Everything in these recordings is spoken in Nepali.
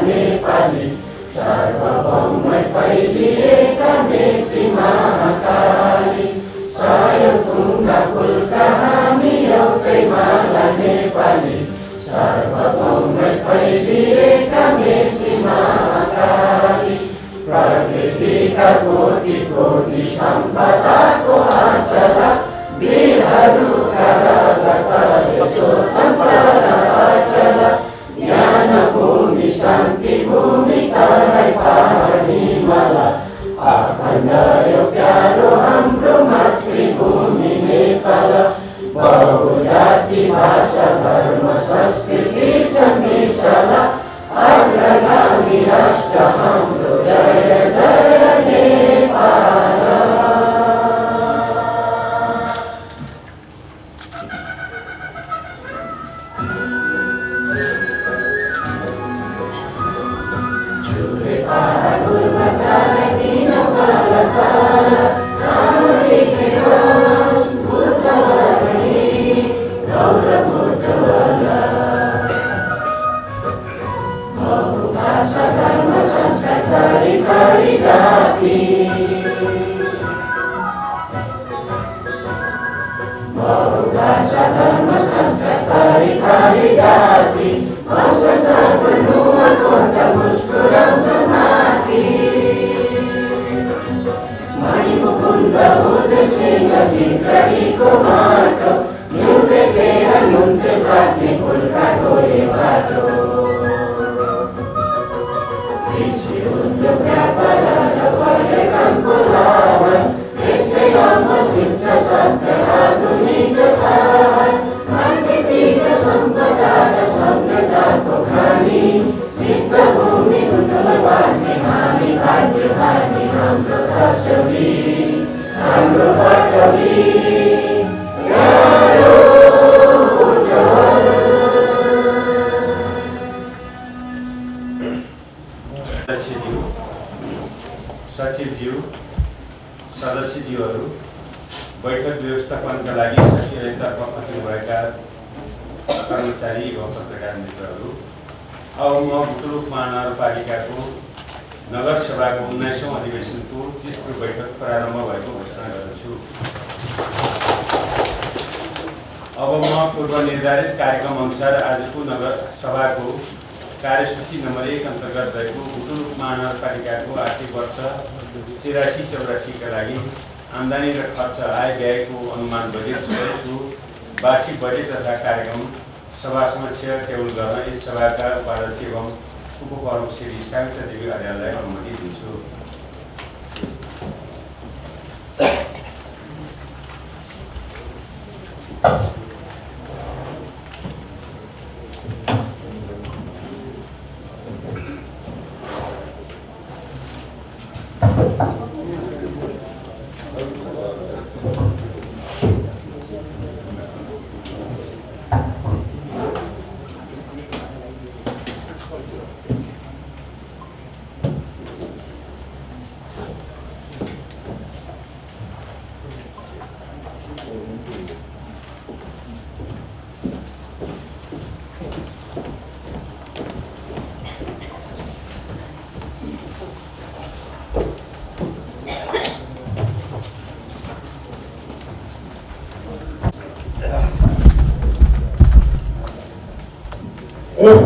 नेपाली सार्वभौमै फैलिएका मेची महाकाली सयौं थुङ्गा फुलका हामी एउटै माला नेपाली सार्वभौमै फैलिएका मेची महाकाली प्रकृतिका कोटि कोटि सम्पदाको आचला वीरहरूका रगतले स्वतन्त्र आचला ज्ञान भूमि शान्ति भूमि तराई पहाड हिमाल अखण्ड यो प्यारो हाम्रो मातृभूमि नेपाल बहुजाति भाषा धर्म संस्कृति छन्दिसला अग्रगामी राष्ट्र हाम्रो जय जय नेपाल। बहुभाषा धर्म संस्कार थरी थरी जाति औषध बनुआ कोट मुस्कुराउँछ माथि मणिमुकुन्द उज सिंह जिगडीको माटो न्यु बेचेर नुन्चे साट्ने फुलका धोले बाटो कृषि उद्योग व्यापार र पर्यटनको लाभन यस्तै अमर शिक्षा स्वास्थ्य आधुनिक सहर प्राकृतिक सम्पदा र सभ्यताको खानी सिद्ध भूमि कुण्डलवासी हामी भाग्यवानी हाम्रो खर्चली हाम्रो पटली प्यारो बुटवल। सचिवज्यू सदस्यज्यूहरू बैठक व्यवस्थापनका लागि सचिवालयतर्फ खटिनुभएका कर्मचारी एवं पत्रकार मित्रहरू, अब म बुटुलुक महानगरपालिकाको नगरसभाको 19औं अधिवेशनको तेस्रो बैठक प्रारम्भ भएको घोषणा गर्दछु। अब म पूर्व निर्धारित कार्यक्रम अनुसार आजको नगरसभाको कार्यसूची नम्बर 1 अन्तर्गत रहेको बुटुलुक महानगरपालिकाको आर्थिक वर्ष 83-84 का लागि आम्दानी र खर्च आय व्ययको अनुमान बजेट सहितको वार्षिक बजेट तथा कार्यक्रम सभा समक्ष टेबल गर्न यस सभाका उपाध्यक्ष एवं उपप्रमुख श्री सावित्री देवी अर्याललाई अनुमति दिन्छु।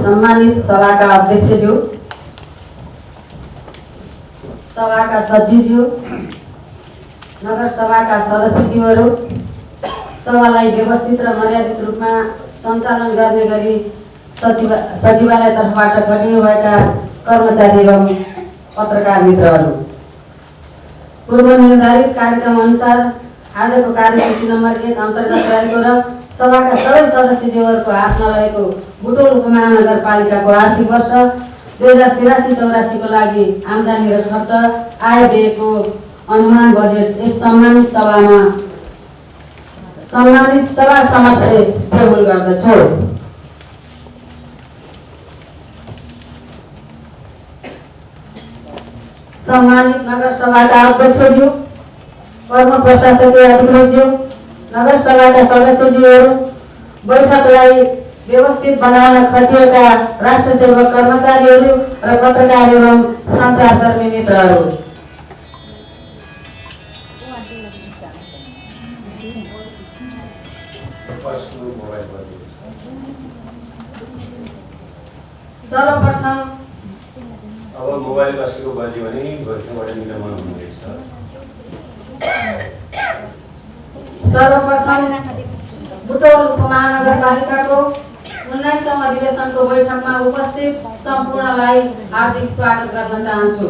सम्मानित सभाका अध्यक्षज्यू, सभाका सचिवज्यू, नगर सभाका सदस्यज्यूहरू, सभालाई व्यवस्थित र मर्यादित रूपमा सञ्चालन गर्ने गरी सचिवालय तर्फबाट खटिनुभएका कर्मचारी एवं पत्रकार मित्रहरू, पूर्व निर्धारित कार्यक्रम अनुसार आजको कार्यसूची नम्बर 1 अन्तर्गत रहेको र सभाका सबै सदस्यज्यूहरूको हातमा रहेको बुटोल उपमहानगरपालिकाको आर्थिक वर्ष 2083-84 को लागि आम्दानी र खर्च आय व्ययको अनुमान बजेट यस सम्मानित सभा समक्ष टेबल गर्दछु। सम्मानित नगर सभाका अध्यक्षज्यू, कर्म प्रशासकीय अधिकृतज्यू, नगर सभाका सदस्यज्यूहरू, बैठकलाई व्यवस्थित बनाउन खटिएका राष्ट्र सेवक कर्मचारीहरू र पत्रकार एवं सञ्चारकर्मी मित्रहरू, सर्वप्रथम अब मोबाइल कसैको बज्यो भने घरबाट निलम्बन हुँदैछ। सर्वप्रथम बुटवल उपमहानगरपालिकाको 19औं अधिवेशनको बैठकमा उपस्थित सम्पूर्णलाई हार्दिक स्वागत गर्न चाहन्छु।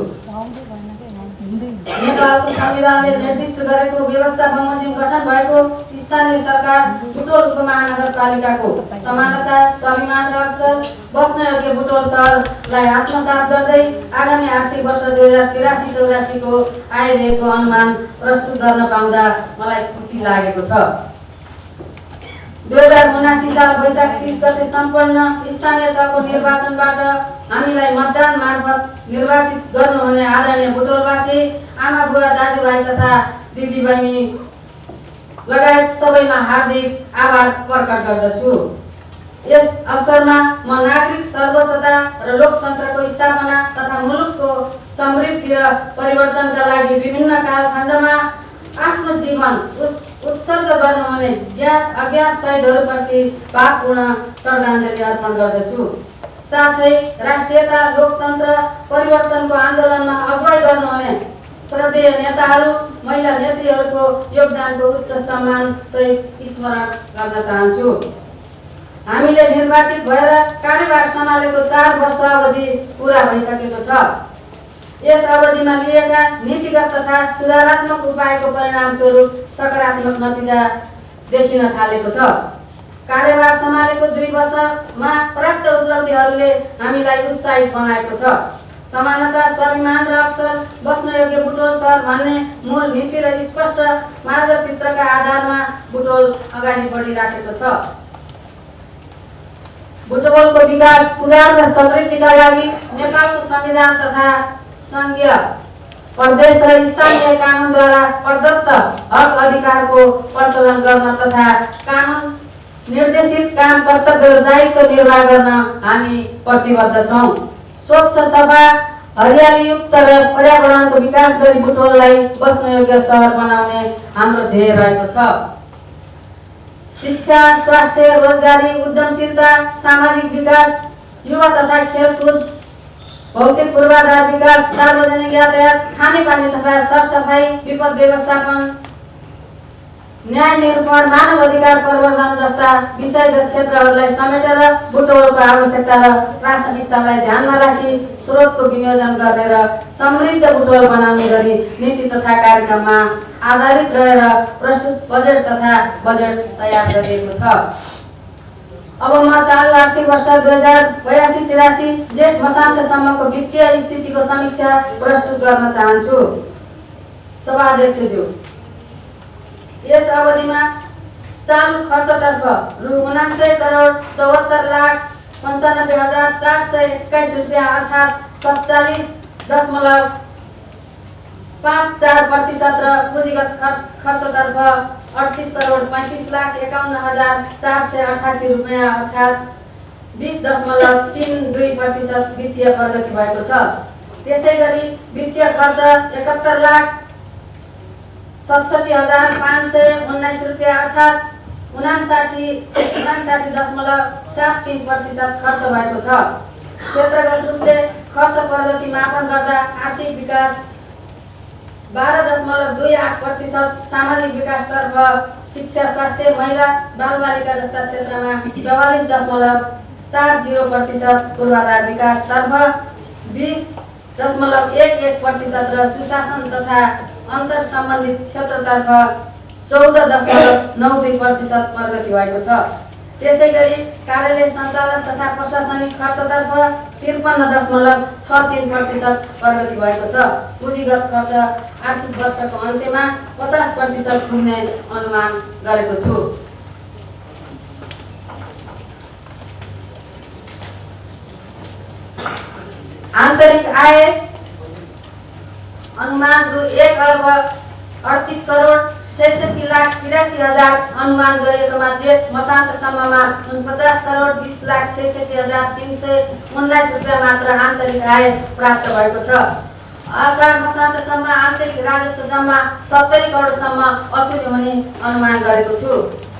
नेपालको संविधानले निर्दिष्ट गरेको व्यवस्था बमोजिम गठन भएको स्थानीय सरकार बुटवल उपमहानगरपालिकाको समानता, स्वाभिमान र अवसर बस्न योग्य बुटवल सहरलाई आत्मसात गर्दै आगामी आर्थिक वर्ष 2083-84 को आय व्ययको अनुमान प्रस्तुत गर्न पाउँदा मलाई खुसी लागेको छ। 2079 साल वैशाख 30 गते सम्पन्न स्थानीय तहको निर्वाचनबाट हामीलाई मतदान मार्फत निर्वाचित गर्नुहुने आदरणीय बुटवलवासी, आमा बुवा, दाजुभाइ तथा दिदीबहिनी लगायत सबैमा हार्दिक आभार प्रकट गर्दछु। यस अवसरमा म नागरिक सर्वोच्चता र लोकतन्त्रको स्थापना तथा मुलुकको समृद्धि र परिवर्तनका लागि विभिन्न कालखण्डमा आफ्नो जीवन उत्सर्ग गर्नुहुने ज्ञात अज्ञात शहीदहरूप्रति भावपूर्ण श्रद्धाञ्जली अर्पण गर्दछु। साथै राष्ट्रियता, लोकतन्त्र परिवर्तनको आन्दोलनमा अगुवाई गर्नुहुने श्रद्धेय नेताहरू, महिला नेत्रीहरूको योगदानको उच्च सम्मान सहित स्मरण गर्न चाहन्छु। हामीले निर्वाचित भएर कार्यभार सम्हालेको 4 वर्ष अवधि पूरा भइसकेको छ। यस अवधिमा लिएका नीतिगत तथा सुधारात्मक उपायको परिणामस्वरूप सकारात्मक नतिजा देखिन थालेको छ। कार्यभार सम्हालेको 2 वर्षमा प्राप्त उपलब्धिहरूले हामीलाई उत्साहित बनाएको छ। समानता, स्वाभिमान र अवसर बस्न योग्य बुटवल सहर भन्ने मूल नीति र स्पष्ट मार्गचित्रका आधारमा बुटवल अगाडि बढिराखेको छ। बुटवलको विकास, सुधार र समृद्धिका लागि नेपालको संविधान तथा संघीय, प्रदेश र स्थानीय कानुनद्वारा प्रदत्त हक अधिकारको प्रचलन गर्न तथा कानुन निर्देशित काम, कर्तव्य र दायित्व निर्वाह गर्न हामी प्रतिबद्ध छौँ। स्वच्छ, सफा, हरियालीयुक्त र पर्यावरणको विकास गरी बुटवललाई बस्न योग्य सहर बनाउने हाम्रो ध्येय रहेको छ। शिक्षा, स्वास्थ्य, रोजगारी, उद्यमशीलता, सामाजिक विकास, युवा तथा खेलकुद, भौतिक पूर्वाधार विकास, सार्वजनिक यातायात, खानेपानी तथा सरसफाई, विपद व्यवस्थापन, न्याय निरूपण, मानव अधिकार प्रवर्धन जस्ता विषयगत क्षेत्रहरूलाई समेटेर बुटवलको आवश्यकता र प्राथमिकतालाई ध्यानमा राखी स्रोतको विनियोजन गर्ने र समृद्ध बुटवल बनाउने गरी नीति तथा कार्यक्रममा आधारित रहेर प्रस्तुत बजेट तथा बजेट तयार गरिएको छ। अब म चालु आर्थिक वर्ष 2082-83 जेठ मसान्तसम्मको वित्तीय स्थितिको समीक्षा प्रस्तुत गर्न चाहन्छु। सभाध्यक्षज्यू, यस अवधिमा चालु खर्चतर्फ रु 79 करोड 74 लाख 95,421 रुपैयाँ अर्थात् 47.54% र पुँजीगत खर्चतर्फ 38 करोड 35 लाख 51,488 रुपैयाँ अर्थात् 20.32% वित्तीय प्रगति भएको छ। त्यसैगरी वित्तीय खर्च 71 लाख 67,519 रुपैयाँ अर्थात् 59.73% खर्च भएको छ। क्षेत्रगत रूपले खर्च प्रगति मापन गर्दा आर्थिक विकास 12.28%, सामाजिक विकासतर्फ शिक्षा, स्वास्थ्य, महिला बालबालिका जस्ता क्षेत्रमा 44.40%, पूर्वाधार विकासतर्फ 20.11% र सुशासन तथा अन्तर सम्बन्धित क्षेत्रतर्फ 14.92% प्रगति भएको छ। त्यसैगरी कार्यालय सञ्चालन तथा प्रशासनिक खर्चतर्फ 53.63% प्रगति भएको छ। पुँजीगत खर्च आर्थिक वर्षको अन्त्यमा 50% पुग्ने अनुमान गरेको छु। आन्तरिक आय अनुमान रु 1 अर्ब 38 करोड 66,83,000 अनुमान गरिएकोमा जेठ मसान्तसम्ममा 49,20,66,319 रुपियाँ मात्र आन्तरिक आय प्राप्त भएको छ। आषाढ मसान्तसम्म आन्तरिक राजस्व जम्मा 70 करोडसम्म असुली हुने अनुमान गरेको छु।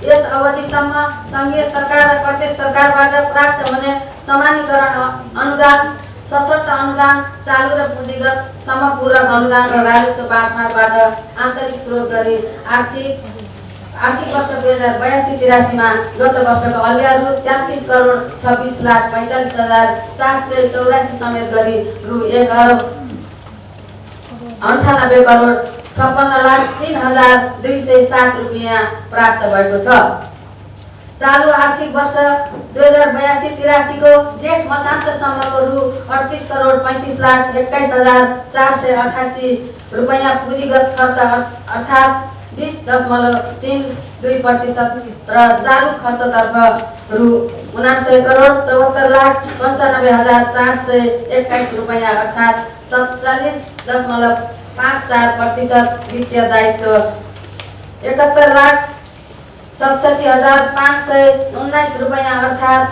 यस अवधिसम्म सङ्घीय सरकार र प्रदेश सरकारबाट प्राप्त हुने समानीकरण अनुदान, सशर्त अनुदान, चालु र पुँजीगत समपूरक अनुदान र राजस्व बाँडफाँडबाट आन्तरिक स्रोत गरी आर्थिक वर्ष 2082-83 मा गत वर्षको अल्ल्यारु 33 करोड 26,45,784 समेत गरी रु 1,98 करोड 56,03,207 रुपियाँ प्राप्त भएको छ। चालु आर्थिक वर्ष 2082-83 को जेठ मसान्तसम्मको रु 38 करोड 35,21,488 रुपियाँ पुँजीगत खर्च अर्थात् 20.32% र चालु खर्चतर्फ रु 99 करोड 74,95,421 रुपियाँ अर्थात् 47.54% वित्तीय दायित्व 71,67,519 रुपियाँ अर्थात्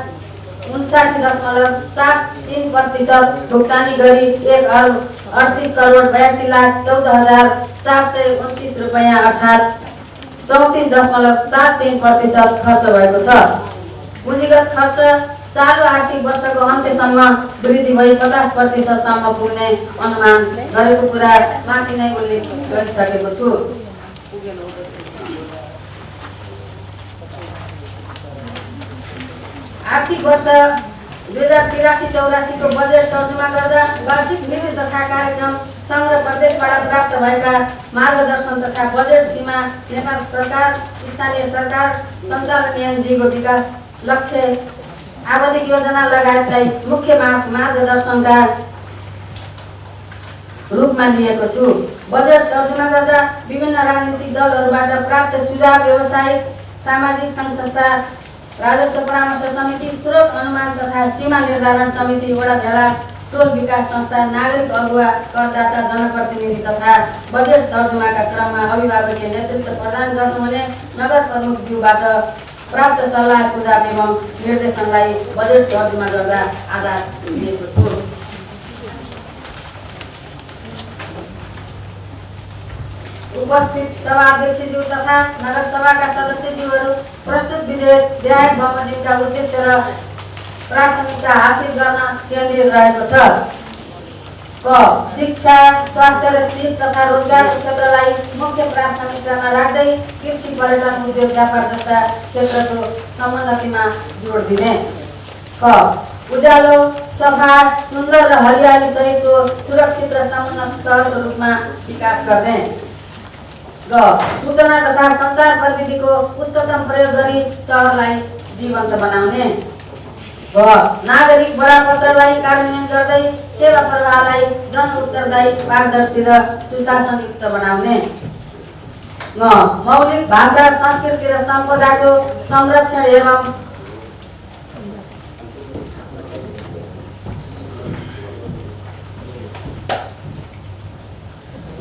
59.73% भुक्तानी गरी 1,38 करोड 82,14,429 रुपियाँ अर्थात् 34.73% खर्च भएको छ। पुँजीगत खर्च चालु आर्थिक वर्षको अन्त्यसम्म वृद्धि भई 50% सम्म पुग्ने अनुमान गरेको कुरा माथि नै उल्लेख गरिसकेको छु। आर्थिक वर्ष 2083-84 को बजेट तर्जुमा गर्दा वार्षिक नीति तथा कार्यक्रम सङ्घ र प्रदेशबाट प्राप्त भएका मार्गदर्शन तथा बजेट सीमा, नेपाल सरकार, स्थानीय सरकार, सञ्चालन नियमजीको विकास लक्ष्य, आवधिक योजना लगायतलाई मुख्य मार्गदर्शनका रूपमा लिएको छु। बजेट तर्जुमा गर्दा विभिन्न राजनीतिक दलहरूबाट प्राप्त सुझाव, व्यवसायिक सामाजिक सङ्घ संस्था, राजस्व परामर्श समिति, स्रोत अनुमान तथा सीमा निर्धारण समिति, वडा भेला, टोल विकास संस्था, नागरिक अगुवा, करदाता, जनप्रतिनिधि तथा बजेट तर्जुमाका क्रममा अभिभावकीय नेतृत्व प्रदान गर्नुहुने नगर प्रमुखज्यूबाट प्राप्त सल्लाह, सुझाव एवं निर्देशनलाई बजेट तर्जुमा गर्दा आधार लिएको छु। उपस्थित सभाध्यक्षज्यू तथा नगरसभाका सदस्यज्यूहरू, प्रस्तुत विधेयक विधायक बमोजिमका उद्देश्य र प्राथमिकता हासिल गर्न केन्द्रित रहेको छ। क. शिक्षा, स्वास्थ्य र सिप तथा रोजगारको क्षेत्रलाई मुख्य प्राथमिकतामा राख्दै कृषि, पर्यटन, उद्योग, व्यापार जस्ता क्षेत्रको समुन्नतिमा जोड दिने। ख. उज्यालो, सफा, सुन्दर र हरियाली सहितको सुरक्षित र समुन्नत सहरको रूपमा विकास गर्ने। ग. सूचना तथा सञ्चार प्रविधिको उच्चतम प्रयोग गरी सहरलाई जीवन्त बनाउने। ग. नागरिक बडापत्रलाई कार्यान्वयन गर्दै सेवा प्रवाहलाई जन उत्तरदायी, पारदर्शी र सुशासनयुक्त बनाउने। ङ. मौलिक भाषा, संस्कृति र सम्पदाको संरक्षण एवं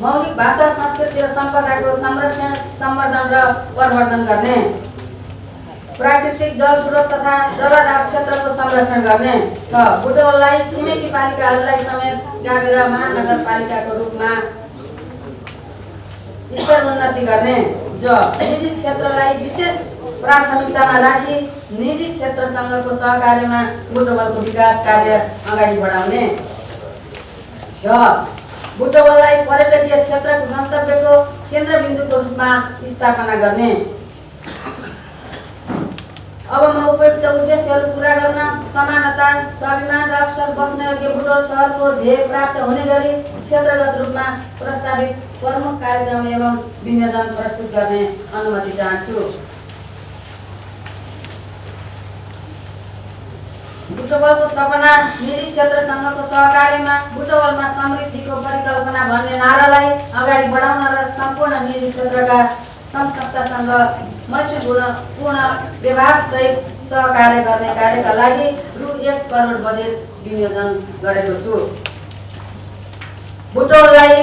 मौलिक भाषा, संस्कृति र सम्पदाको संरक्षण, संवर्धन र प्रवर्धन गर्ने। प्राकृतिक जल स्रोत तथा जलाधार क्षेत्रको संरक्षण गर्ने। छ. बुटवललाई छिमेकी पालिकाहरूलाई समेत गाभेर महानगरपालिकाको रूपमा स्तरोन्नति गर्ने। ज. निजी क्षेत्रलाई विशेष प्राथमिकतामा राखी निजी क्षेत्रसँगको सहकार्यमा बुटवलको विकास कार्य अगाडि बढाउने। झ. बुटवललाई पर्यटकीय क्षेत्रको गन्तव्यको केन्द्रबिन्दुको रूपमा स्थापना गर्ने। अब म उपयुक्त उद्देश्यहरू पूरा गर्न समानता, स्वाभिमान र अवसर बस्न योग्य बुटवल सहरको ध्येय प्राप्त हुने गरी क्षेत्रगत रूपमा प्रस्तावित प्रमुख कार्यक्रम एवं विनियोजन प्रस्तुत गर्ने अनुमति चाहन्छु। बुटवलको सपना, निजी क्षेत्रसँगको सहकार्यमा बुटवलमा समृद्धिको परिकल्पना भन्ने नारालाई अगाडि बढाउन र सम्पूर्ण निजी क्षेत्रका सङ्घ संस्थासँग मैत्रीपूर्ण व्यवहारसहित सहकार्य गर्ने कार्यका लागि रु 1 करोड बजेट विनियोजन गरेको छु। बुटवललाई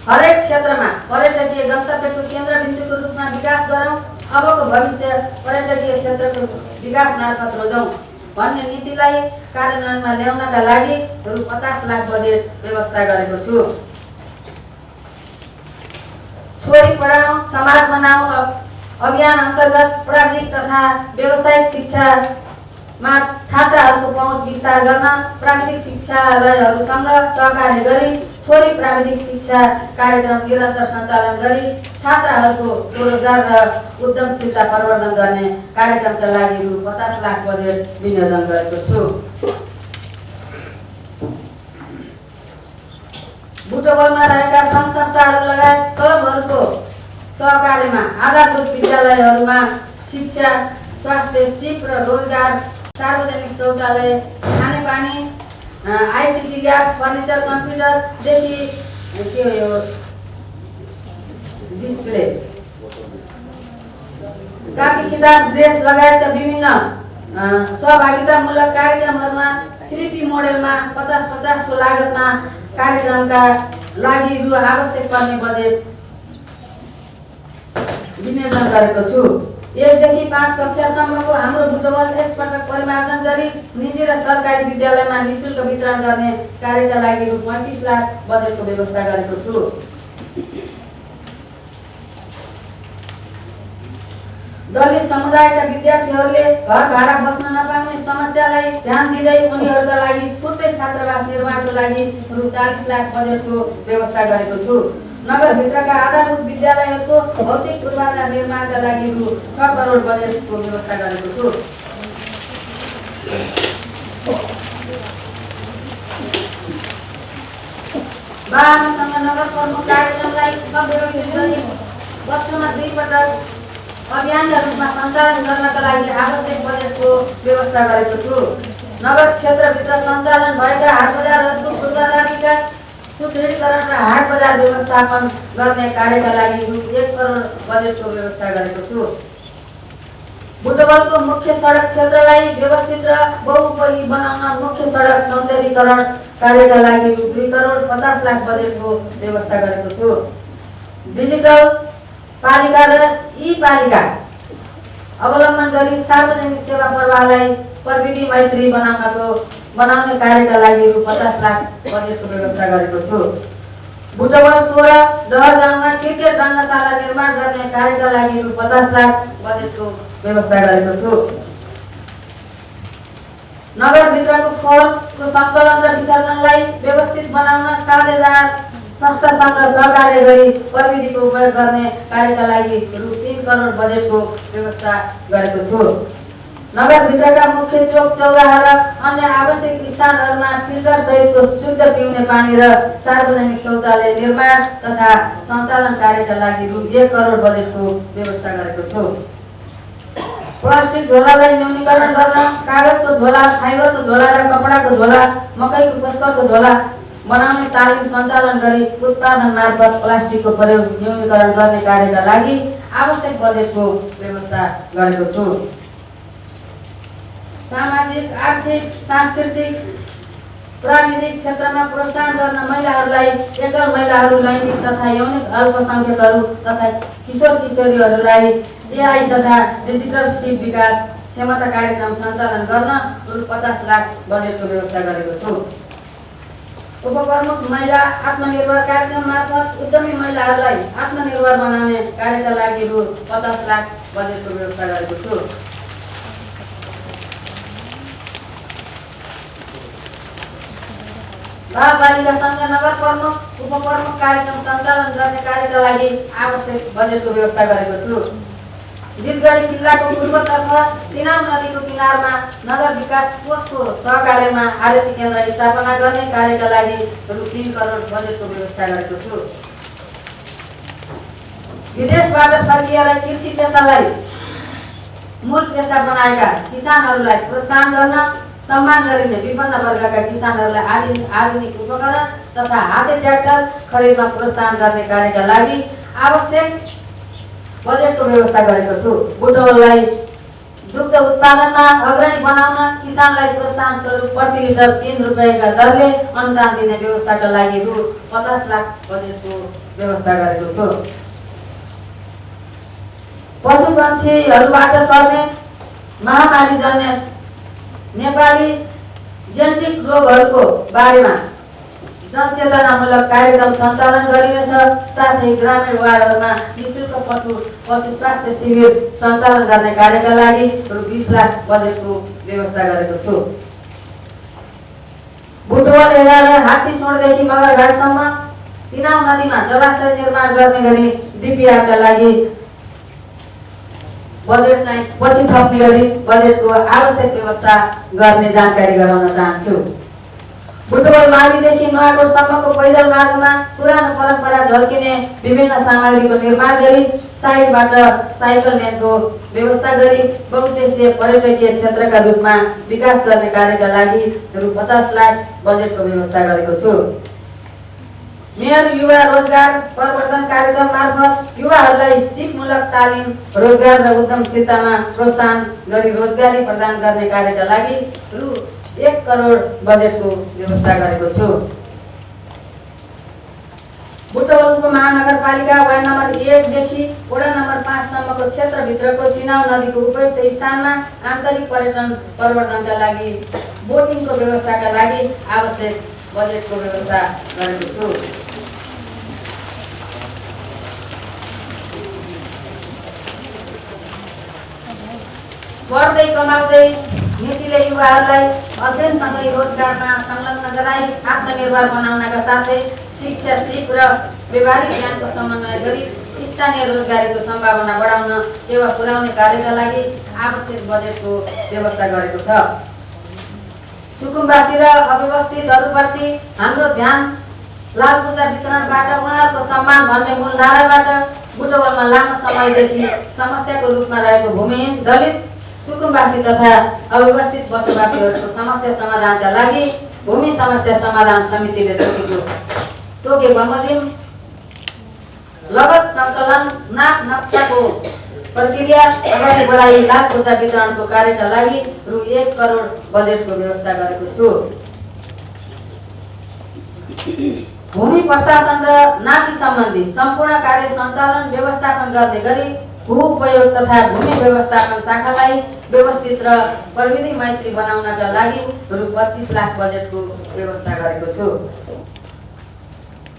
हरेक क्षेत्रमा पर्यटकीय गन्तव्यको केन्द्रबिन्दुको रूपमा विकास गरौँ। अबको भविष्य पर्यटकीय क्षेत्रको विकास मार्फत रोजौँ भन्ने नीतिलाई कार्यान्वयनमा ल्याउनका लागि रु 50 लाख बजेट व्यवस्था गरेको छु। छोरी पढाऊ समाज बनाऊ अभियान अन्तर्गत प्राविधिक तथा व्यावसायिक शिक्षामा छात्राहरूको पहुँच विस्तार गर्न प्राविधिक शिक्षालयहरूसँग सहकार्य गरी छोरी प्राविधिक शिक्षा कार्यक्रम निरन्तर सञ्चालन गरी छात्राहरूको स्वरोजगार र उद्यमशीलता प्रवर्धन गर्ने कार्यक्रमका लागि रु 50 लाख बजेट विनियोजन गरेको छु। बुटवलमा रहेका सङ्घ संस्थाहरू लगायत क्लबहरूको सहकार्यमा आधारभूत विद्यालयहरूमा शिक्षा, स्वास्थ्य, सिप र रोजगार, सार्वजनिक शौचालय, खानेपानी, आइसिटी ल्याब, फर्निचर, कम्प्युटरदेखि के हो यो डिस्प्ले, कापी किताब, ड्रेस लगायतका विभिन्न सहभागितामूलक कार्यक्रमहरूमा 3P मोडेलमा 50-50 को लागतमा कार्यक्रमका लागि रु आवश्यक पर्ने बजेट विनियोजन गरेको छु। 1 देखि 5 कक्षासम्मको हाम्रो बुटवल यसपटक परिमार्जन गरी निजी र सरकारी विद्यालयमा निःशुल्क वितरण गर्ने कार्यका लागि रु 35 लाख बजेटको व्यवस्था गरेको छु। दलित समुदायका विद्यार्थीहरूले घर भाडा बस्न नपाउने समस्यालाई ध्यान दिँदै उनीहरूका लागि छुट्टै छात्रावास निर्माणको लागि रु 40 लाख बजेटको व्यवस्था गरेको छु। नगरभित्रका आधारभूत विद्यालयहरूको भौतिक पूर्वाधार निर्माणका लागि रु 6 करोड बजेटको व्यवस्था गरेको छु। बाबासँग नगर प्रमुख कार्यक्रमलाई व्यवस्थित गरी वर्षमा 2 पटक अभियानका रूपमा सञ्चालन गर्नका लागि आवश्यक बजेटको व्यवस्था गरेको छु। नगर क्षेत्रभित्र सञ्चालन भएका हाट बजारहरूको पूर्वाधार विकास, सुदृढीकरण र हाट बजार व्यवस्थापन गर्ने कार्यका लागि रु 1 करोड बजेटको व्यवस्था गरेको छु। बुटवलको मुख्य सडक क्षेत्रलाई व्यवस्थित र बहुउपयोगी बनाउन मुख्य सडक सौन्दर्यीकरण कार्यका लागि रु 2 करोड 50 लाख बजेटको व्यवस्था गरेको छु। डिजिटल पालिका र ई-पालिका अवलम्बन गरी सार्वजनिक सेवा प्रवाहलाई प्रविधि मैत्री बनाउने कार्यका लागि रु 50 लाख बजेटको व्यवस्था गरेको छु। बुटवल 16 डहर गाउँमा क्रिकेट रङ्गशाला निर्माण गर्ने कार्यका लागि रु 50 लाख बजेटको व्यवस्था गरेको छु। नगरभित्रको फोहोरको सङ्कलन र विसर्जनलाई व्यवस्थित बनाउन साझेदार संस्थासँग सहकार्य गरी प्रविधिको उपयोग गर्ने कार्यका लागि रु 3 करोड बजेटको व्यवस्था गरेको छु। नगरभित्रका मुख्य चोक, चौराहा र अन्य आवश्यक स्थानहरूमा फिल्टर सहितको शुद्ध पिउने पानी र सार्वजनिक शौचालय निर्माण तथा सञ्चालन कार्यका लागि रु 1 करोड बजेटको व्यवस्था गरेको छु। प्लास्टिक झोलालाई न्यूनीकरण गर्न कागजको झोला, फाइबरको झोला र कपडाको झोला, मकैको पुष्करको झोला बनाउने तालिम सञ्चालन गरी उत्पादन मार्फत प्लास्टिकको प्रयोग न्यूनीकरण गर्ने कार्यका लागि आवश्यक बजेटको व्यवस्था गरेको छु। सामाजिक, आर्थिक, सांस्कृतिक, प्राविधिक क्षेत्रमा प्रोत्साहन गर्न महिलाहरूलाई, एकल महिलाहरू, लैङ्गिक तथा यौनिक अल्पसङ्ख्यकहरू तथा किशोर किशोरीहरूलाई AI तथा डिजिटल सिप विकास क्षमता कार्यक्रम सञ्चालन गर्न रु 50 लाख बजेटको व्यवस्था गरेको छु। उपप्रमुख महिला आत्मनिर्भर कार्यक्रम मार्फत उद्यमी महिलाहरूलाई आत्मनिर्भर बनाउने कार्यका लागि रु 50 लाख बजेटको व्यवस्था गरेको छु। बालबालिकासँग नगर प्रमुख, उपप्रमुख कार्यक्रम सञ्चालन गर्ने कार्यका लागि आवश्यक बजेटको व्यवस्था गरेको छु। जितगढी किल्लाको पूर्वतर्फ तिनाउ नदीको किनारमा नगर विकास कोषको सहकार्यमा आरती केन्द्र स्थापना गर्ने कार्यका लागि रु 3 करोड बजेटको व्यवस्था गरेको छु। विदेशबाट फर्किएर कृषि पेसालाई मूल पेसा बनाएका किसानहरूलाई प्रोत्साहन गर्न सम्मान गरिने विभिन्न वर्गका किसानहरूलाई आधुनिक उपकरण तथा हाते ट्र्याक्टर खरिदमा प्रोत्साहन गर्ने कार्यका लागि आवश्यक बजेटको व्यवस्था गरेको छु। बुटवललाई दुग्ध उत्पादनमा अग्रणी बनाउन किसानलाई प्रोत्साहन स्वरूप प्रति लिटर 3 रुपैयाँका दरले अनुदान दिने व्यवस्थाका लागि रु 50 लाख बजेटको व्यवस्था गरेको छु। पशु पक्षीहरूबाट सर्ने महामारीजन्य नेपाली जेनेटिक रोगहरूको बारेमा जनचेतनामूलक कार्यक्रम सञ्चालन गरिनेछ। साथै ग्रामीण वार्डहरूमा निःशुल्क पशु स्वास्थ्य शिविर सञ्चालन गर्ने कार्यका लागि रु 20 लाख बजेटको व्यवस्था गरेको छु। बुटवल 11 हात्तीसोडदेखि मगरघाटसम्म तिनाउ नदीमा जलाशय निर्माण गर्ने गरी डिपिआरका लागि बजेट चाहिँ पछि थप्ने गरी बजेटको आवश्यक व्यवस्था गर्ने जानकारी गराउन चाहन्छु। बुटवल माविदेखि नुवाकोटसम्मको पैदल मार्गमा पुरानो परम्परा झल्किने विभिन्न सामग्रीको निर्माण गरी साइडबाट साइकल लेनको व्यवस्था गरी बहुउद्देश्यीय पर्यटकीय क्षेत्रका रूपमा विकास गर्ने कार्यका लागि रु 50 लाख बजेटको व्यवस्था गरेको छु। मेयर युवा रोजगार प्रवर्धन कार्यक्रम मार्फत युवाहरूलाई सिपमूलक तालिम, रोजगार र उद्यमशीलतामा प्रोत्साहन गरी रोजगारी प्रदान गर्ने कार्यका लागि रु 1 करोड बजेटको व्यवस्था गरेको छु। बुटवल उपमहानगरपालिका वार्ड नम्बर 1 देखि वडा नम्बर 5 सम्मको क्षेत्रभित्रको तिनाउ नदीको उपयुक्त स्थानमा आन्तरिक पर्यटन प्रवर्धनका लागि बोटिङको व्यवस्थाका लागि आवश्यक बजेटको व्यवस्था गरेको छु। पढ्दै कमाउँदै नीतिले युवाहरूलाई अध्ययनसँगै रोजगारमा संलग्न गराई आत्मनिर्भर बनाउनका साथै शिक्षा सिप र व्यवहारिक ज्ञानको समन्वय गरी स्थानीय रोजगारीको सम्भावना बढाउन टेवा पुर्याउने कार्यका लागि आवश्यक बजेटको व्यवस्था गरेको छ। सुकुम्बासी र अव्यवस्थितहरूप्रति हाम्रो ध्यान लालपूर्जा वितरणबाट उहाँहरूको सम्मान भन्ने मूल नाराबाट बुटवलमा लामो समयदेखि समस्याको रूपमा रहेको भूमिहीन, दलित, सुकुम्बासी तथा अव्यवस्थित बसोबासीहरूको समस्या समाधानका लागि भूमि समस्या समाधान समितिले तोकेको बमोजिम लगत सङ्कलन नाप नक्साको प्रक्रिया अगाडि बढाई लालपूर्जा वितरणको कार्यका लागि रु 1 करोड बजेटको व्यवस्था गरेको छु। भूमि प्रशासन र नापी सम्बन्धी सम्पूर्ण कार्य सञ्चालन व्यवस्थापन गर्ने गरी भू उपयोग तथा भूमि व्यवस्थापन शाखालाई व्यवस्थित र प्रविधि मैत्री बनाउनका लागि रु 25 लाख बजेटको व्यवस्था गरेको छु।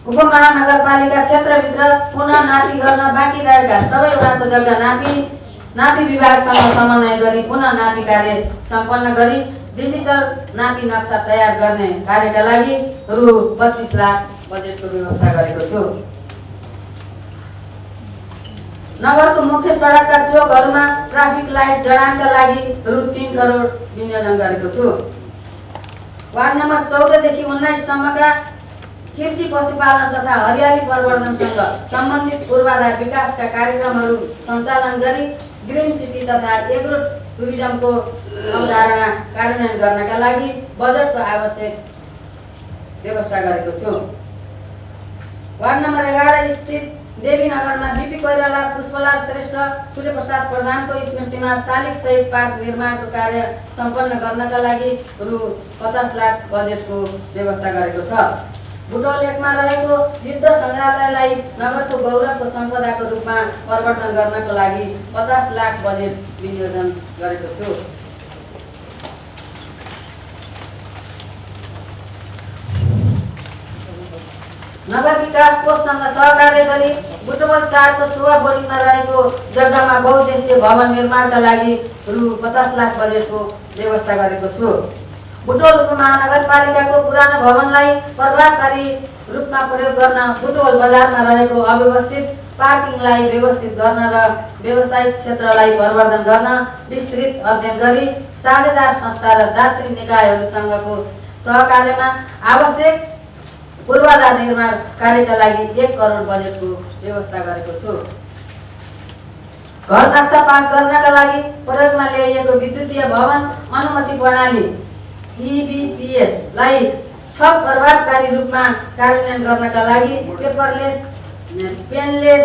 उपमहानगरपालिका क्षेत्रभित्र पुनः नापी गर्न बाँकी रहेका सबै वडाको जग्गा नापी विभागसँग समन्वय गरी पुनः नापी कार्य सम्पन्न गरी डिजिटल नापी नक्सा तयार गर्ने कार्यका लागि रु 25 लाख बजेटको व्यवस्था गरेको छु। नगरको मुख्य सडकका चोकहरूमा ट्राफिक लाइट जडानका लागि रु 3 करोड विनियोजन गरेको छु। वार्ड नम्बर 14 देखि 19 सम्मका कृषि पशुपालन तथा हरियाली प्रवर्धनसँग सम्बन्धित पूर्वाधार विकासका कार्यक्रमहरू सञ्चालन गरी ग्रिन सिटी तथा एग्रो टुरिज्मको अवधारणा कार्यान्वयन गर्नका लागि बजेटको आवश्यक व्यवस्था गरेको छु। वार्ड नम्बर 11 स्थित देवीनगरमा बीपी कोइराला, पुष्पलाल श्रेष्ठ, सूर्यप्रसाद प्रधानको स्मृतिमा शालिग सहित पार्क निर्माणको कार्य सम्पन्न गर्नका लागि रु 50 लाख बजेटको व्यवस्था गरेको छ। बुटवल 1 मा रहेको युद्ध सङ्ग्रहालयलाई नगरको गौरवको सम्पदाको रूपमा परिवर्तन गर्नको लागि 50 लाख बजेट विनियोजन गरेको छु। नगर विकास कोषसँग सहकार्य गरी बुटवल 4 को शोभा बोर्डिङमा रहेको जग्गामा बहुउद्देश्यीय भवन निर्माणका लागि रु 50 लाख बजेटको व्यवस्था गरेको छु। बुटवल उपमहानगरपालिकाको पुरानो भवनलाई प्रभावकारी रूपमा प्रयोग गर्न बुटवल बजारमा रहेको अव्यवस्थित पार्किङलाई व्यवस्थित गर्न र व्यावसायिक क्षेत्रलाई प्रवर्धन गर्न विस्तृत अध्ययन गरी साझेदार संस्था र दात्री निकायहरूसँगको सहकार्यमा आवश्यक पूर्वाधार निर्माण कार्यका लागि 1 करोड बजेटको व्यवस्था गरेको छु। घर नक्सा पास गर्नका लागि प्रयोगमा ल्याइएको विद्युतीय भवन अनुमति प्रणाली EBPS लाई थप प्रभावकारी रूपमा कार्यान्वयन गर्नका लागि पेपरलेस, पेनलेस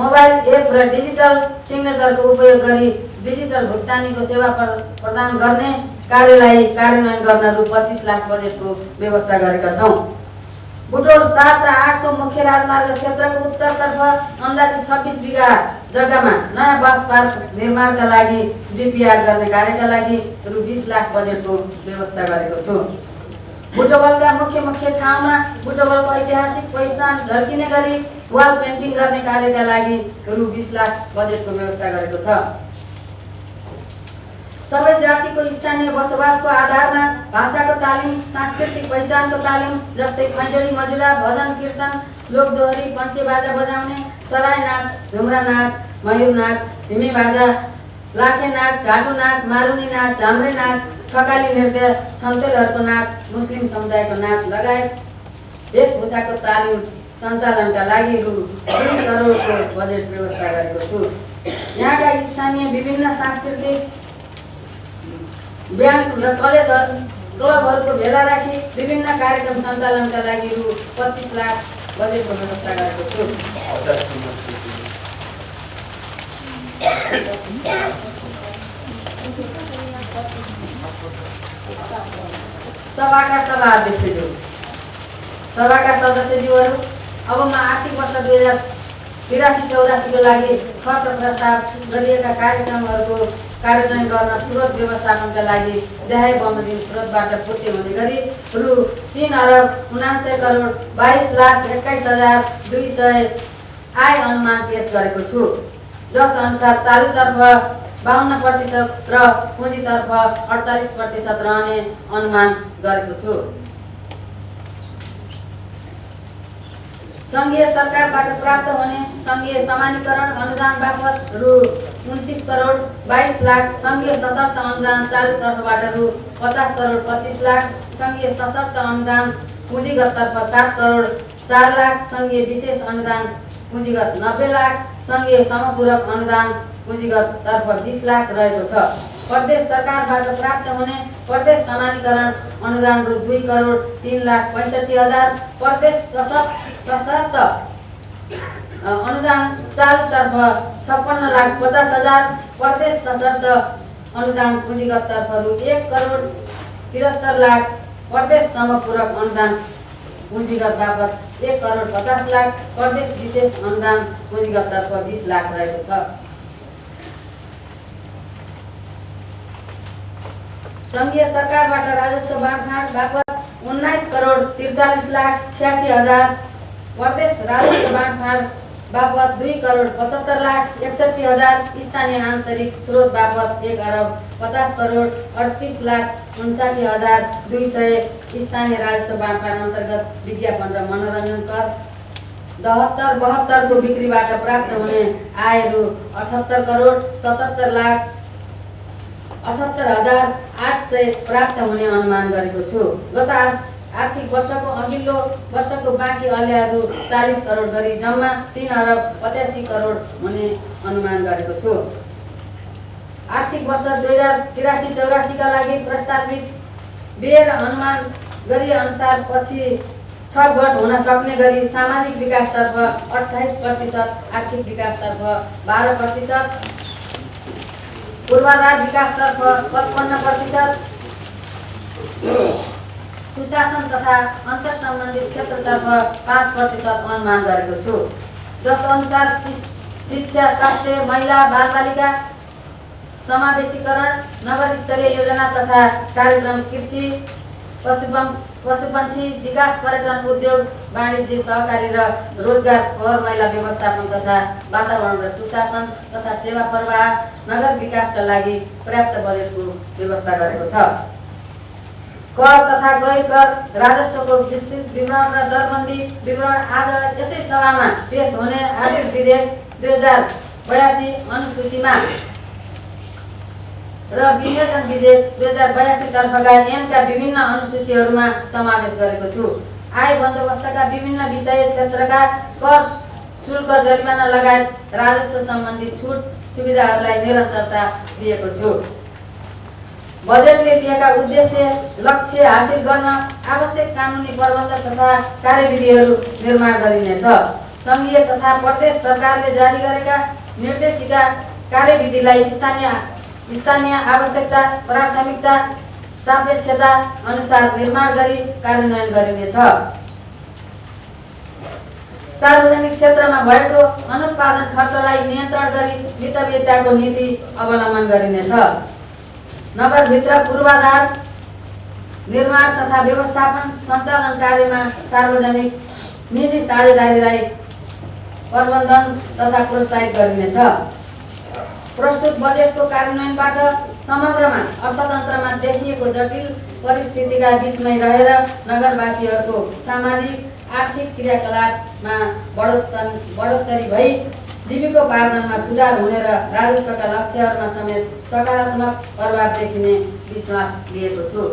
मोबाइल एप र डिजिटल सिग्नेचरको उपयोग गरी डिजिटल भुक्तानीको सेवा प्रदान गर्ने कार्यलाई कार्यान्वयन गर्न रु 25 लाख बजेटको व्यवस्था गरेका छौँ। बुटोल 7 र 8 को मुख्य राजमार्ग क्षेत्रको उत्तरतर्फ अन्दाजी 26 बिघा जग्गामा नयाँ बस पार्क निर्माणका लागि डिपिआर गर्ने कार्यका लागि रु 20 लाख बजेटको व्यवस्था गरेको छु। बुटवलका मुख्य ठाउँमा बुटवलको ऐतिहासिक पहिचान झल्किने गरी वाल पेन्टिङ गर्ने कार्यका लागि रु 20 लाख बजेटको व्यवस्था गरेको छ। सबै जातिको स्थानीय बसोबासको आधारमा भाषाको तालिम, सांस्कृतिक पहिचानको तालिम जस्तै खैँजडी मजुरा, भजन कीर्तन, लोकदोहोरी, पञ्चेबाजा बजाउने, सराय नाच, झुम्रा नाच, मयूर नाच, धिमे बाजा, लाखे नाच, घाटु नाच, मारुनी नाच, झाम्रे नाच, थकाली नृत्य, छन्तेलहरूको नाच, मुस्लिम समुदायको नाच लगायत वेशभूषाको तालिम सञ्चालनका लागि रु 2 करोडको बजेट व्यवस्था गरेको छु। यहाँका स्थानीय विभिन्न सांस्कृतिक ब्याङ्क र कलेज क्लबहरूको भेला राखी विभिन्न कार्यक्रम सञ्चालनका लागि रु 25 लाख बजेटको व्यवस्था गरेको छु। सभाका सभाध्यक्षज्यू, सभाका सदस्यज्यूहरू, अब म आर्थिक वर्ष 2083-84 को लागि खर्च प्रस्ताव गरिएका कार्यक्रमहरूको कार्यान्वयन गर्न स्रोत व्यवस्थापनका लागि देहाय बमोजिम स्रोतबाट पूर्ति हुने गरी रु 3,79 करोड 22,21,200 आय अनुमान पेश गरेको छु, जस अनुसार चालुतर्फ 52% र पुँजीतर्फ 48% रहने अनुमान गरेको छु। संघीय सरकारबाट प्राप्त हुने संघीय समानीकरण अनुदान बापत रु 29 करोड 22 लाख, संघीय सशक्त अनुदान चालुतर्फबाट रु 50 करोड 25 लाख, संघीय सशक्त अनुदान पुँजीगत तर्फ 7 करोड 4 लाख, संघीय विशेष अनुदान पुँजीगत 90 लाख, संघीय समपूरक अनुदान पुँजीगत तर्फ 20 लाख रहेको छ। प्रदेश सरकारबाट प्राप्त हुने प्रदेश समानीकरण अनुदान रु 2 करोड 3,65,000, प्रदेश सशक्त अनुदान चालुतर्फ 56,50,000, प्रदेश सशक्त अनुदान पुँजीगत तर्फ रु 1 करोड 73 लाख, प्रदेश समपूरक अनुदान पुँजीगत बापत 1 करोड 50 लाख, प्रदेश विशेष अनुदान पुँजीगत तर्फ 20 लाख रहेको छ। संघीय सरकारबाट राजस्व बाँडफाँड बापत 19 करोड 43,86,000, प्रदेश राजस्व बाँडफाँड बापत 2 करोड 75,61,000, स्थानीय आन्तरिक स्रोत बापत 1 अरब 50 करोड 38,59,200, स्थानीय राजस्व बाँडफाँड अन्तर्गत विज्ञापन र मनोरञ्जन कर 72 को बिक्रीबाट प्राप्त हुने आय रु 78 करोड 77,78,800 प्राप्त हुने अनुमान गरेको छु। गत आर्थिक वर्षको अघिल्लो वर्षको बाँकी अल्या रु 40 करोड गरी जम्मा 3 अरब 85 करोड हुने अनुमान गरेको छु। आर्थिक वर्ष 2083-84 का लागि प्रस्तावित व्यय र अनुमान गरी अनुसार पछि थप घट हुन सक्ने गरी सामाजिक विकासतर्फ 28%, आर्थिक विकासतर्फ 12%, पूर्वाधार विकासतर्फ 55%, सुशासन तथा अन्तर सम्बन्धित क्षेत्रतर्फ 5% अनुमान गरेको छु, जस अनुसार शिक्षा, स्वास्थ्य, महिला बालबालिका समावेशीकरण, नगर स्तरीय योजना तथा कार्यक्रम, कृषि, पशुपक्षी विकास, पर्यटन, उद्योग, वाणिज्य, सहकारी र रोजगार, फोहोर मैला व्यवस्थापन तथा वातावरण र सुशासन तथा सेवा प्रवाह, नगर विकासका लागि पर्याप्त बजेटको व्यवस्था गरेको छ। कर तथा गैर कर राजस्वको विस्तृत विवरण र दरबन्दी विवरण आज यसै सभामा पेश हुने आर्थिक विधेयक 2082 अनुसूचीमा र विनियोजन विधेयक 2082 तर्फका ऐनका विभिन्न अनुसूचीहरूमा समावेश गरेको छु। आय बन्दोबस्तका विभिन्न विषय क्षेत्रका कर, शुल्क, जरिमाना लगायत राजस्व सम्बन्धी छुट सुविधाहरूलाई निरन्तरता दिएको छु। बजेटले लिएका उद्देश्य लक्ष्य हासिल गर्न आवश्यक कानुनी प्रबन्ध तथा कार्यविधिहरू निर्माण गरिनेछ। संघीय तथा प्रदेश सरकारले जारी गरेका निर्देशिका कार्यविधिलाई स्थानीय स्थानीय आवश्यकता प्राथमिकता सापेक्षता अनुसार निर्माण गरी कार्यान्वयन गरिनेछ। सार्वजनिक क्षेत्रमा भएको अनुत्पादन खर्चलाई नियन्त्रण गरी मितव्ययताको नीति अवलम्बन गरिनेछ। नगरभित्र पूर्वाधार निर्माण तथा व्यवस्थापन सञ्चालन कार्यमा सार्वजनिक निजी साझेदारीलाई प्रबन्धन तथा प्रोत्साहित गरिनेछ। प्रस्तुत बजेटको कार्यान्वयनबाट समग्रमा अर्थतन्त्रमा देखिएको जटिल परिस्थितिका बीचमै रहेर नगरवासीहरूको सामाजिक आर्थिक क्रियाकलापमा बढोत्तरी भई जीविकोपार्जनमा सुधार हुने र राजस्वका लक्ष्यहरूमा समेत सकारात्मक प्रभाव देखिने विश्वास लिएको छु।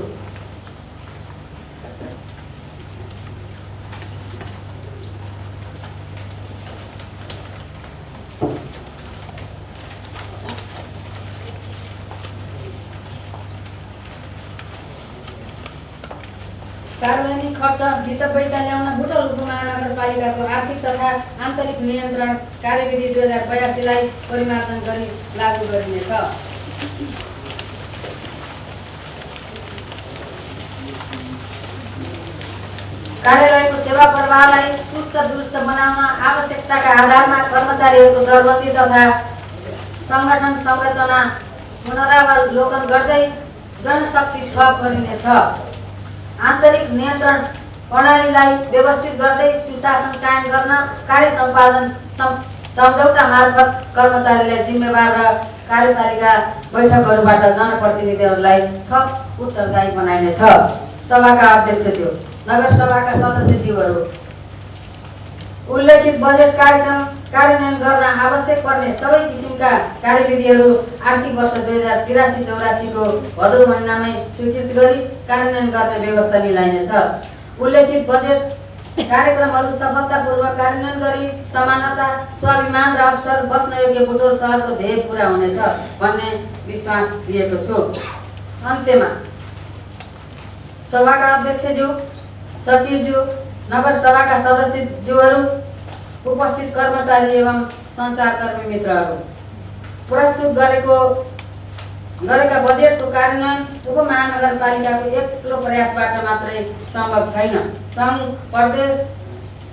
सार्वजनिक खर्च मितव्ययता ल्याउन बुटवल उपमहानगरपालिकाको आर्थिक तथा आन्तरिक नियन्त्रण कार्यविधि 2082 लाई परिमार्जन गरी लागू गरिनेछ। कार्यालयको सेवा प्रवाहलाई चुस्त दुरुस्त बनाउन आवश्यकताका आधारमा कर्मचारीहरूको दरबन्दी तथा संगठन संरचना पुनरावलोकन गर्दै जनशक्ति थप गरिनेछ। आन्तरिक नियन्त्रण प्रणालीलाई व्यवस्थित गर्दै सुशासन कायम गर्न कार्य सम्पादन सम्झौता मार्फत कर्मचारीलाई जिम्मेवार र कार्यपालिका बैठकहरूबाट जनप्रतिनिधिहरूलाई थप उत्तरदायी बनाइनेछ। सभाका अध्यक्षज्यू, नगरसभाका सदस्यज्यूहरू, उल्लेखित बजेट कार्यक्रम कार्यान्वयन गर्न आवश्यक पर्ने सबै किसिमका कार्यविधिहरू आर्थिक वर्ष 2083-84 को भदौ महिनामै स्वीकृत गरी कार्यान्वयन गर्ने व्यवस्था मिलाइनेछ। उल्लेखित बजेट कार्यक्रमहरू सफलतापूर्वक कार्यान्वयन गरी समानता, स्वाभिमान र अवसर बस्न योग्य बुटवल सहरको ध्येय पूरा हुनेछ भन्ने विश्वास लिएको छु। अन्त्यमा सभाका अध्यक्षज्यू, सचिवज्यू, नगरसभाका सदस्यज्यूहरू, उपस्थित कर्मचारी एवं सञ्चारकर्मी मित्रहरू, प्रस्तुत गरेका बजेटको कार्यान्वयन उपमहानगरपालिकाको एक्लो प्रयासबाट मात्रै सम्भव छैन। सङ्घ, प्रदेश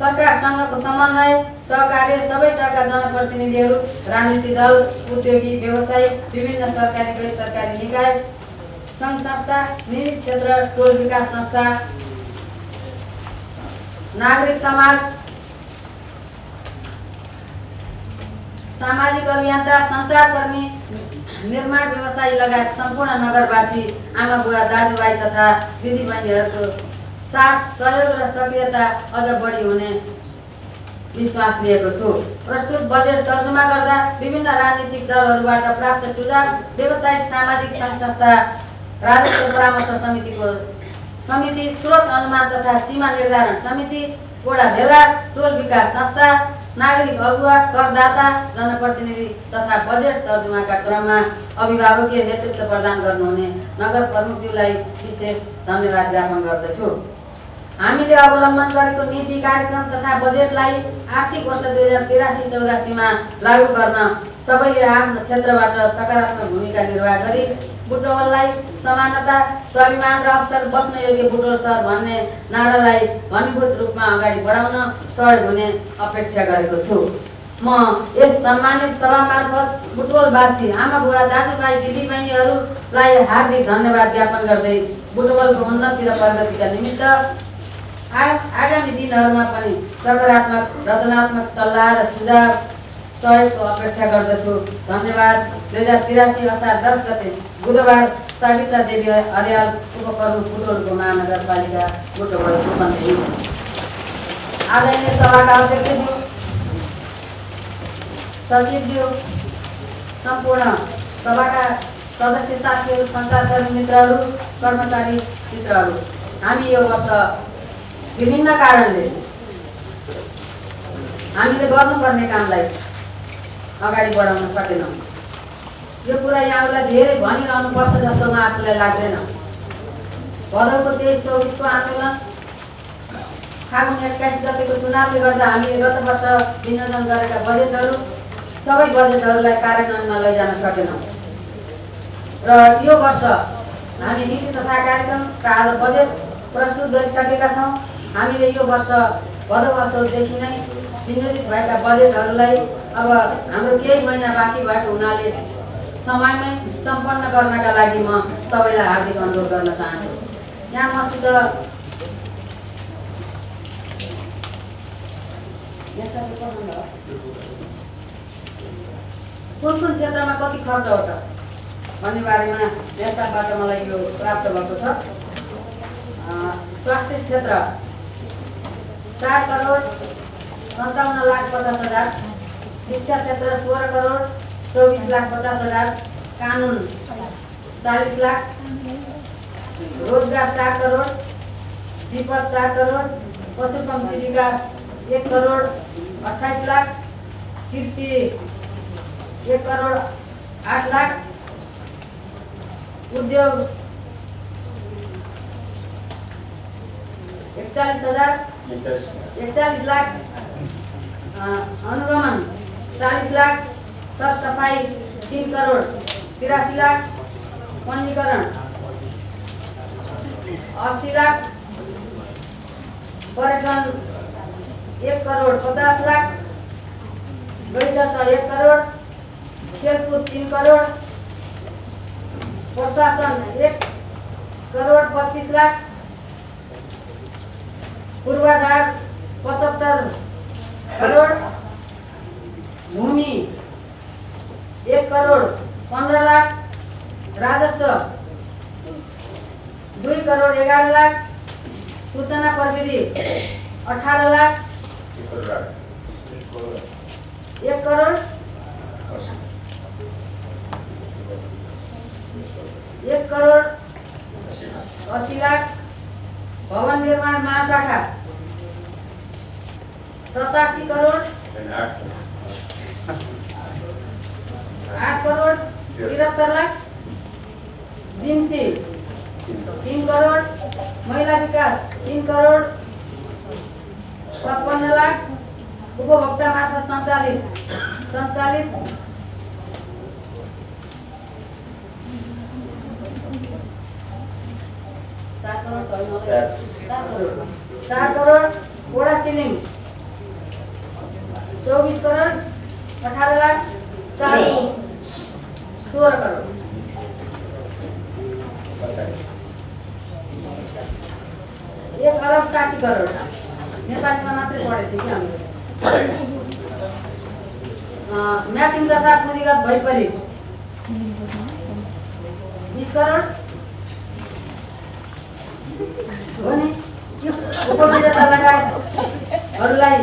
सरकारसँगको समन्वय, सहकार्य सबै तहका जनप्रतिनिधिहरू, राजनीतिक दल, उद्योगी, व्यवसायी, विभिन्न सरकारी गैर सरकारी निकाय, सङ्घ संस्था, निजी क्षेत्र, टोल विकास संस्था, नागरिक समाज, सामाजिक अभियन्ता, सञ्चारकर्मी, निर्माण व्यवसायी लगायत सम्पूर्ण नगरवासी, आमा बुवा, दाजुभाइ तथा दिदीबहिनीहरूको साथ, सहयोग र सक्रियता अझ बढी हुने विश्वास लिएको छु। प्रस्तुत बजेट तर्जुमा गर्दा विभिन्न राजनीतिक दलहरूबाट प्राप्त सुझाव, व्यावसायिक सामाजिक सङ्घ संस्था, राजस्व परामर्श समिति, स्रोत अनुमान तथा सीमा निर्धारण समिति, वडा भेला, टोल विकास संस्था, नागरिक अगुवा, करदाता, जनप्रतिनिधि तथा बजेट तर्जुमाका क्रममा अभिभावकीय नेतृत्व प्रदान गर्नुहुने नगर प्रमुखज्यूलाई विशेष धन्यवाद ज्ञापन गर्दछु। हामीले अवलम्बन गरेको नीति, कार्यक्रम तथा बजेटलाई आर्थिक वर्ष 2083-84 मा लागू गर्न सबैले आफ्नो क्षेत्रबाट सकारात्मक भूमिका निर्वाह गरी बुटवललाई समानता, स्वाभिमान र अवसर बस्न योग्य बुटवल सहर भन्ने नारालाई घनीभूत रूपमा अगाडि बढाउन सहयोग हुने अपेक्षा गरेको छु। म यस सम्मानित सभा मार्फत बुटवलवासी, आमा बुवा, दाजुभाइ, दिदीबहिनीहरूलाई हार्दिक धन्यवाद ज्ञापन गर्दै बुटवलको उन्नति र प्रगतिका निमित्त आगामी दिनहरूमा पनि सकारात्मक रचनात्मक सल्लाह र सुझाव सहयोगको अपेक्षा गर्दछु। धन्यवाद। 2083 असार 10 गते बुधबार सावित्रा देवी अर्याल, उपप्रमुख बुटवल उपमहानगरपालिका बुटवल रूपन्देही। आदरणीय सभाका अध्यक्षज्यू, सचिवज्यू, सम्पूर्ण सभाका सदस्य साथीहरू, सञ्चारकर्मी मित्रहरू, कर्मचारी मित्रहरू, हामी यो वर्ष विभिन्न कारणले हामीले गर्नुपर्ने कामलाई अगाडि बढाउन सकेनौँ। यो कुरा यहाँलाई धेरै भनिरहनु पर्छ जस्तो म आफूलाई लाग्दैन। भदौको 23-24 को आन्दोलन, फागुन 21 गतेको चुनावले गर्दा हामीले गत वर्ष विनियोजन गरेका बजेटहरू, सबै बजेटहरूलाई कार्यान्वयनमा लैजान सकेनौँ। र यो वर्ष हामी नीति तथा कार्यक्रमका आज बजेट प्रस्तुत गरिसकेका छौँ। हामीले यो वर्ष भदौ असोजदेखि नै विनियोजित भएका बजेटहरूलाई अब हाम्रो केही महिना बाँकी भएको हुनाले समयमै सम्पन्न गर्नका लागि म सबैलाई हार्दिक अनुरोध गर्न चाहन्छु। यहाँ मसित कुन क्षेत्रमा कति खर्च हो त भन्ने बारेमा नेसाबाट मलाई यो प्राप्त भएको छ। स्वास्थ्य क्षेत्र 4,57,50,00,000, शिक्षा क्षेत्र 16,24,50,000, कानुन 40 लाख, रोजगार 4 करोड, विपद 4 करोड, पशुपक्षी विकास 1 करोड 28 लाख, कृषि 1 करोड 8 लाख, उद्योग 41 लाख, अनुगमन 40 लाख, सरसफाई 3 करोड 83 लाख, पंजीकरण 80 लाख, पर्यटन 1 करोड 50 लाख, गैरसह 1 करोड, खेलकूद 3 करोड, प्रशासन 1 करोड 25 लाख, पूर्वाधार 75 करोड, भूमि 1 करोड 15 लाख, राजस्व 2 करोड 11 लाख, सूचना प्रविधि 18 लाख, 1 करोड 80 लाख, भवन निर्माण महाशाखा 87 करोड 8 करोड 73 लाख, जिन्सी 3 करोड, महिला विकास 3 करोड 56 लाख, उपभोक्ता मार्फत सञ्चालित 4 करोड, वडा सिलिङ 24 करोड 18 लाख, चालू 16 करोड। एक अरब 60 करोड नेपालीमा मात्रै पढेको थियो कि हामीले। म्याचिङ तथा पुँजीगत वैपरीत 20 करोड हो नि। उपविजेता लगायतहरूलाई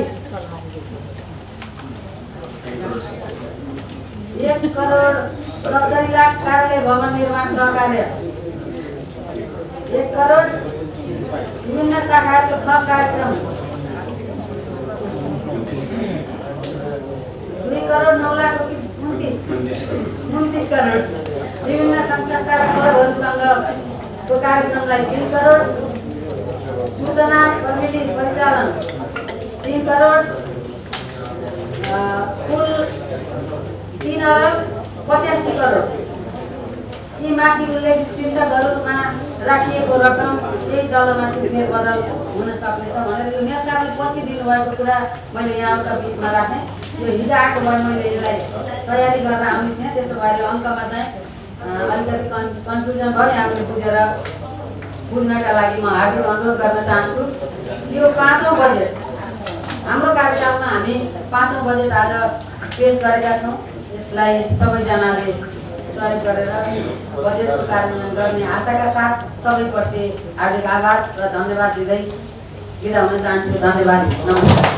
1 करोड 70 लाख, कार्यालय भवन निर्माण सहकार्य 1 करोड, विभिन्न शाखाहरूको थप कार्यक्रम 2 करोड 9 लाख 29 करोड, विभिन्न संस्था र क्लबहरूसँगको कार्यक्रमलाई 3 करोड, सूचना प्रविधि परिचालन 3 करोड, कुल 3 अरब 85 करोड। यी माथि उल्लेखित शीर्षकहरूमा राखिएको रकम केही तलमाथि फेरबदल हुन सक्नेछ भनेर यो मेयर साहबले पछि दिनुभएको कुरा मैले यहाँका बिचमा राखेँ। यो हिजो आएको भए मैले यसलाई तयारी गरेर आउने थिएँ, त्यसो भए अङ्कमा चाहिँ अलिकति कन्फ्युजन भयो। हामीले बुझ्नका लागि म हार्दिक अनुरोध गर्न चाहन्छु। यो 5औं बजेट हाम्रो कार्यकालमा हामी 5औं बजेट आज पेश गरेका छौँ। यसलाई सबैजनाले सहयोग गरेर बजेटको कार्यान्वयन गर्ने आशाका साथ सबैप्रति हार्दिक आभार र धन्यवाद दिँदै बिदा हुन चाहन्छु। धन्यवाद, नमस्कार।